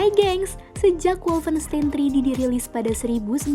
Hai gengs, sejak Wolfenstein 3D dirilis pada 1992,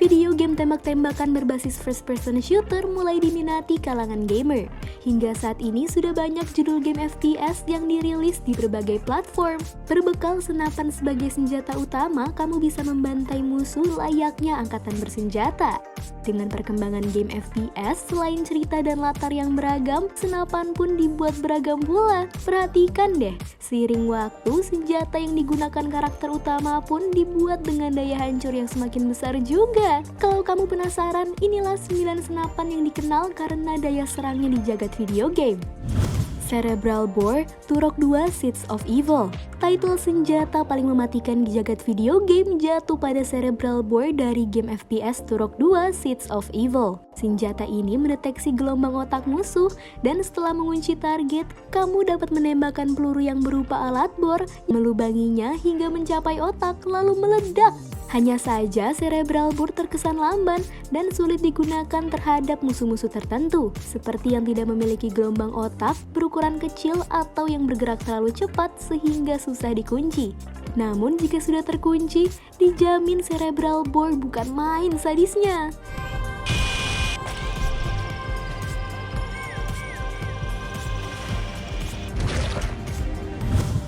video game tembak-tembakan berbasis first-person shooter mulai diminati kalangan gamer. Hingga saat ini sudah banyak judul game FPS yang dirilis di berbagai platform. Berbekal senapan sebagai senjata utama, kamu bisa membantai musuh layaknya angkatan bersenjata. Dengan perkembangan game FPS, selain cerita dan latar yang beragam, senapan pun dibuat beragam pula. Perhatikan deh, seiring waktu, senjata yang digunakan karakter utama pun dibuat dengan daya hancur yang semakin besar juga. Kalau kamu penasaran, inilah 9 senapan yang dikenal karena daya serangnya di jagat video game. Cerebral Bore Turok 2 Seeds of Evil. Title senjata paling mematikan di jagat video game jatuh pada Cerebral Bore dari game FPS Turok 2 Seeds of Evil. Senjata ini mendeteksi gelombang otak musuh, dan setelah mengunci target, kamu dapat menembakkan peluru yang berupa alat bor, melubanginya hingga mencapai otak lalu meledak. Hanya saja Cerebral Bore terkesan lamban dan sulit digunakan terhadap musuh-musuh tertentu, seperti yang tidak memiliki gelombang otak, berukuran kecil, atau yang bergerak terlalu cepat sehingga susah dikunci. Namun jika sudah terkunci, dijamin Cerebral Bore bukan main sadisnya.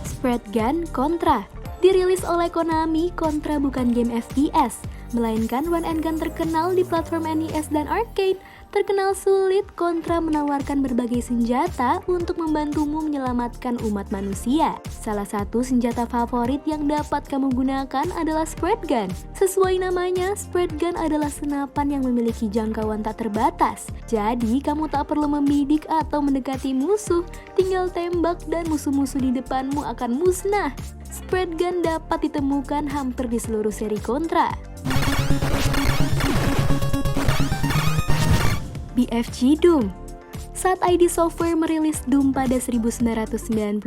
Spread Gun Contra. Dirilis oleh Konami, Contra bukan game FPS, melainkan run and gun terkenal di platform NES dan arcade. Terkenal sulit, Contra menawarkan berbagai senjata untuk membantumu menyelamatkan umat manusia. Salah satu senjata favorit yang dapat kamu gunakan adalah Spread Gun. Sesuai namanya, Spread Gun adalah senapan yang memiliki jangkauan tak terbatas. Jadi, kamu tak perlu membidik atau mendekati musuh, tinggal tembak dan musuh-musuh di depanmu akan musnah. Spread Gun dapat ditemukan hampir di seluruh seri Contra. BFG Doom. Saat ID Software merilis Doom pada 1993,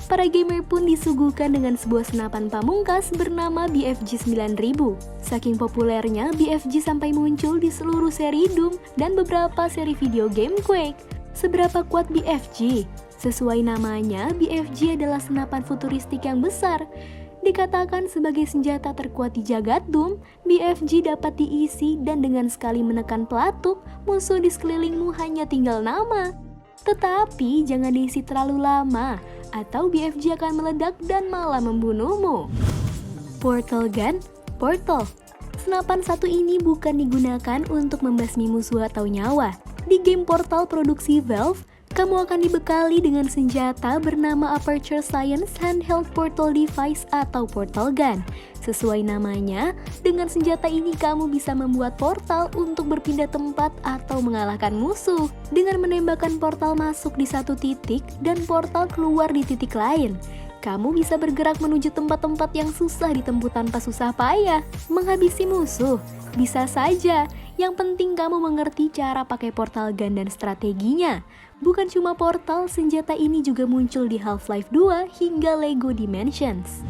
para gamer pun disuguhkan dengan sebuah senapan pamungkas bernama BFG 9000. Saking populernya, BFG sampai muncul di seluruh seri Doom dan beberapa seri video game Quake. Seberapa kuat BFG? Sesuai namanya, BFG adalah senapan futuristik yang besar. Dikatakan sebagai senjata terkuat di jagat Doom, BFG dapat diisi dan dengan sekali menekan pelatuk, musuh di sekelilingmu hanya tinggal nama. Tetapi jangan diisi terlalu lama, atau BFG akan meledak dan malah membunuhmu. Portal Gun Portal. Senapan satu ini bukan digunakan untuk membasmi musuh atau nyawa. Di game Portal produksi Valve, kamu akan dibekali dengan senjata bernama Aperture Science Handheld Portal Device atau Portal Gun. Sesuai namanya, dengan senjata ini kamu bisa membuat portal untuk berpindah tempat atau mengalahkan musuh. Dengan menembakkan portal masuk di satu titik dan portal keluar di titik lain, kamu bisa bergerak menuju tempat-tempat yang susah ditempuh tanpa susah payah. Menghabisi musuh? Bisa saja. Yang penting kamu mengerti cara pakai portal gun dan strateginya. Bukan cuma portal, senjata ini juga muncul di Half-Life 2 hingga Lego Dimensions.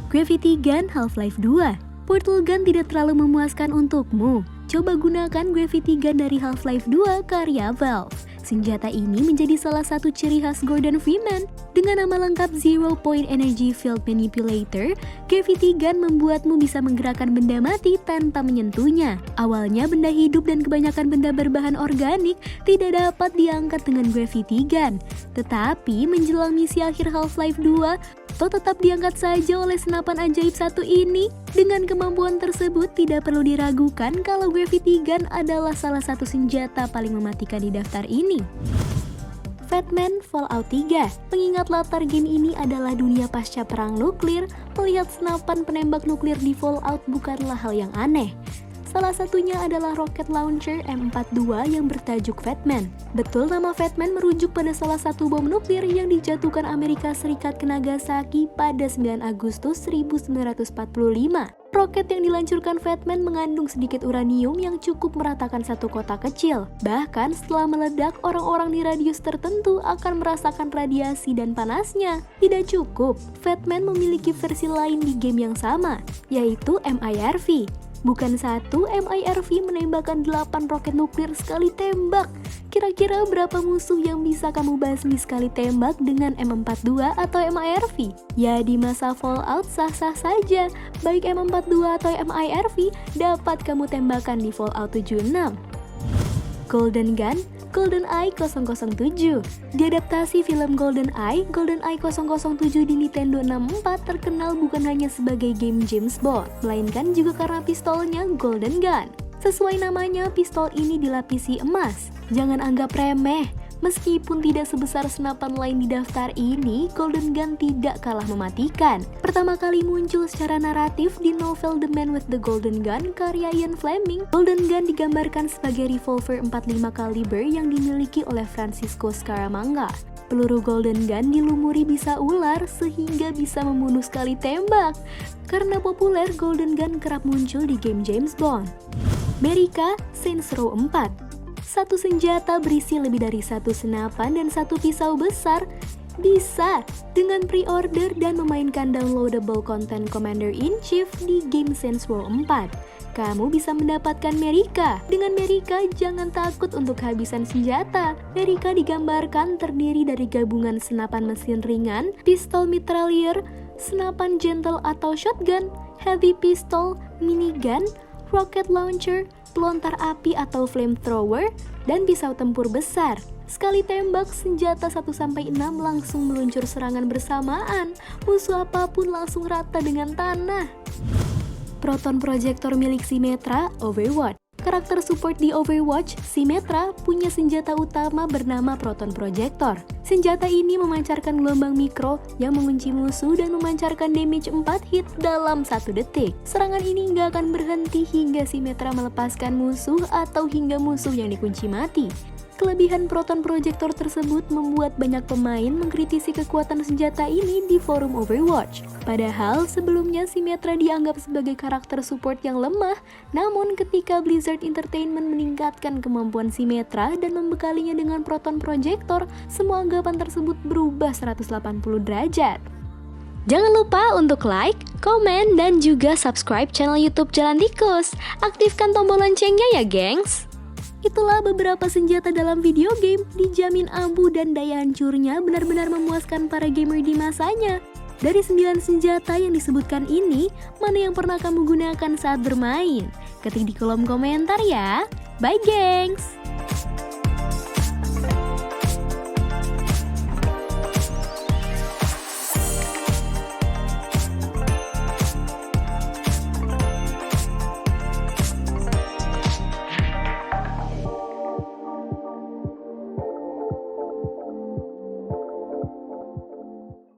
Gravity Gun Half-Life 2. Portal gun tidak terlalu memuaskan untukmu? Coba gunakan Gravity Gun dari Half-Life 2 karya Valve. Senjata ini menjadi salah satu ciri khas Gordon Freeman. Dengan nama lengkap Zero Point Energy Field Manipulator, Gravity Gun membuatmu bisa menggerakkan benda mati tanpa menyentuhnya. Awalnya benda hidup dan kebanyakan benda berbahan organik tidak dapat diangkat dengan Gravity Gun. Tetapi menjelang misi akhir Half-Life 2, tetap diangkat saja oleh senapan ajaib satu ini. Dengan kemampuan tersebut, tidak perlu diragukan kalau Gravity Gun adalah salah satu senjata paling mematikan di daftar ini. Fatman Fallout 3. Mengingat latar game ini adalah dunia pasca perang nuklir, melihat senapan penembak nuklir di Fallout bukanlah hal yang aneh. Salah satunya adalah rocket launcher M42 yang bertajuk Fatman. Betul, nama Fatman merujuk pada salah satu bom nuklir yang dijatuhkan Amerika Serikat ke Nagasaki pada 9 Agustus 1945. Roket yang dilancurkan Fatman mengandung sedikit uranium yang cukup meratakan satu kota kecil. Bahkan setelah meledak, orang-orang di radius tertentu akan merasakan radiasi dan panasnya. Tidak cukup, Fatman memiliki versi lain di game yang sama, yaitu MIRV. Bukan satu, MIRV menembakkan 8 roket nuklir sekali tembak. Kira-kira berapa musuh yang bisa kamu basmi sekali tembak dengan M42 atau MIRV? Ya di masa Fallout sah-sah saja, baik M42 atau MIRV dapat kamu tembakan di Fallout 76. Golden Gun, GoldenEye 007. Diadaptasi film GoldenEye 007 di Nintendo 64 terkenal bukan hanya sebagai game James Bond, melainkan juga karena pistolnya Golden Gun. Sesuai namanya, pistol ini dilapisi emas. Jangan anggap remeh, meskipun tidak sebesar senapan lain di daftar ini, Golden Gun tidak kalah mematikan. Pertama kali muncul secara naratif di novel The Man with the Golden Gun karya Ian Fleming, Golden Gun digambarkan sebagai revolver 45 kaliber yang dimiliki oleh Francisco Scaramanga. Peluru Golden Gun dilumuri bisa ular sehingga bisa membunuh sekali tembak. Karena populer, Golden Gun kerap muncul di game James Bond. Amerika, Saints Row 4. Satu senjata berisi lebih dari satu senapan dan satu pisau besar. Bisa dengan pre-order dan memainkan downloadable content Commander-in-Chief di game Saints Row 4. Kamu bisa mendapatkan Amerika. Dengan Amerika, jangan takut untuk kehabisan senjata. Amerika digambarkan terdiri dari gabungan senapan mesin ringan, pistol mitrailleur, senapan gentle atau shotgun, heavy pistol, minigun, rocket launcher, pelontar api atau flamethrower, dan pisau tempur besar. Sekali tembak, senjata 1-6 langsung meluncur serangan bersamaan. Musuh apapun langsung rata dengan tanah. Proton Projector milik Symmetra, Overwatch. Karakter support di Overwatch, Symmetra punya senjata utama bernama Proton Projector. Senjata ini memancarkan gelombang mikro yang mengunci musuh dan memancarkan damage 4 hit dalam 1 detik. Serangan ini nggak akan berhenti hingga Symmetra melepaskan musuh atau hingga musuh yang dikunci mati. Kelebihan Proton Projector tersebut membuat banyak pemain mengkritisi kekuatan senjata ini di forum Overwatch. Padahal sebelumnya Symmetra dianggap sebagai karakter support yang lemah, namun ketika Blizzard Entertainment meningkatkan kemampuan Symmetra dan membekalinya dengan Proton Projector, semua anggapan tersebut berubah 180 derajat. Jangan lupa untuk like, komen, dan juga subscribe channel YouTube Jalan Tikus. Aktifkan tombol loncengnya ya, gengs! Itulah beberapa senjata dalam video game, dijamin ampuh dan daya hancurnya benar-benar memuaskan para gamer di masanya. Dari 9 senjata yang disebutkan ini, mana yang pernah kamu gunakan saat bermain? Ketik di kolom komentar ya. Bye gengs!